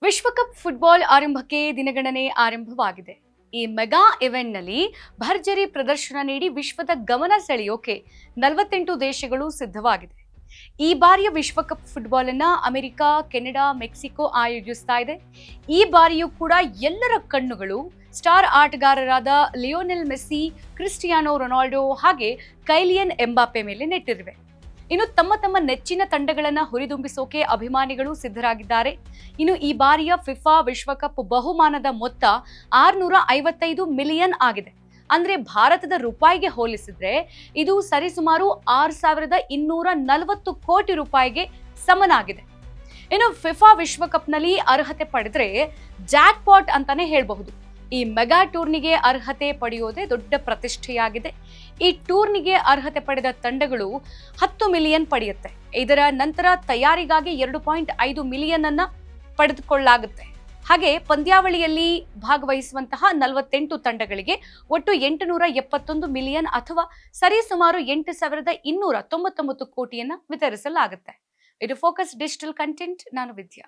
ವಿಶ್ವಕಪ್ ಫುಟ್ಬಾಲ್ ಆರಂಭಕ್ಕೆ ದಿನಗಣನೆ ಆರಂಭವಾಗಿದೆ. ಈ ಮೆಗಾ ಇವೆಂಟ್ನಲ್ಲಿ ಭರ್ಜರಿ ಪ್ರದರ್ಶನ ನೀಡಿ ವಿಶ್ವದ ಗಮನ ಸೆಳೆಯೋಕೆ 48 ದೇಶಗಳು ಸಿದ್ಧವಾಗಿದೆ. ಈ ಬಾರಿಯ ವಿಶ್ವಕಪ್ ಫುಟ್ಬಾಲ್ ಅನ್ನ ಅಮೆರಿಕ, ಕೆನಡಾ, ಮೆಕ್ಸಿಕೋ ಆಯೋಜಿಸ್ತಾ ಇದೆ. ಈ ಬಾರಿಯೂ ಕೂಡ ಎಲ್ಲರ ಕಣ್ಣುಗಳು ಸ್ಟಾರ್ ಆಟಗಾರರಾದ ಲಿಯೋನೆಲ್ ಮೆಸ್ಸಿ, ಕ್ರಿಸ್ಟಿಯಾನೋ ರೊನಾಲ್ಡೋ ಹಾಗೆ ಕೈಲಿಯನ್ ಎಂಬಾಪೆ ಮೇಲೆ ನೆಟ್ಟಿರುವೆ. ಇನ್ನು ತಮ್ಮ ತಮ್ಮ ನೆಚ್ಚಿನ ತಂಡಗಳನ್ನ ಹುರಿದುಂಬಿಸೋಕೆ ಅಭಿಮಾನಿಗಳು ಸಿದ್ಧರಾಗಿದ್ದಾರೆ. ಇನ್ನು ಈ ಬಾರಿಯ ಫಿಫಾ ವಿಶ್ವಕಪ್ ಬಹುಮಾನದ ಮೊತ್ತ 655 ಮಿಲಿಯನ್ ಆಗಿದೆ. ಅಂದ್ರೆ ಭಾರತದ ರೂಪಾಯಿಗೆ ಹೋಲಿಸಿದ್ರೆ ಇದು ಸರಿಸುಮಾರು 6240 ಕೋಟಿ ರೂಪಾಯಿಗೆ ಸಮನಾಗಿದೆ. ಇನ್ನು ಫಿಫಾ ವಿಶ್ವಕಪ್ನಲ್ಲಿ ಅರ್ಹತೆ ಪಡೆದ್ರೆ ಜಾಕ್ ಪಾಟ್ ಅಂತಾನೆ ಹೇಳಬಹುದು. ಈ ಮೆಗಾ ಟೂರ್ನಿಗೆ ಅರ್ಹತೆ ಪಡೆಯೋದೇ ದೊಡ್ಡ ಪ್ರತಿಷ್ಠೆಯಾಗಿದೆ. ಈ ಟೂರ್ನಿಗೆ ಅರ್ಹತೆ ಪಡೆದ ತಂಡಗಳು 10 ಮಿಲಿಯನ್ ಪಡೆಯುತ್ತೆ. ಇದರ ನಂತರ ತಯಾರಿಗಾಗಿ 2.5 ಮಿಲಿಯನ್ ಅನ್ನ ಪಡೆದುಕೊಳ್ಳಲಾಗುತ್ತೆ. ಹಾಗೆ ಪಂದ್ಯಾವಳಿಯಲ್ಲಿ ಭಾಗವಹಿಸುವಂತಹ 48 ತಂಡಗಳಿಗೆ ಒಟ್ಟು 871 ಮಿಲಿಯನ್ ಅಥವಾ ಸರಿಸುಮಾರು 8299 ಕೋಟಿಯನ್ನ ವಿತರಿಸಲಾಗುತ್ತೆ. ಇದು ಫೋಕಸ್ ಡಿಜಿಟಲ್ ಕಂಟೆಂಟ್. ನಾನು ವಿದ್ಯಾ.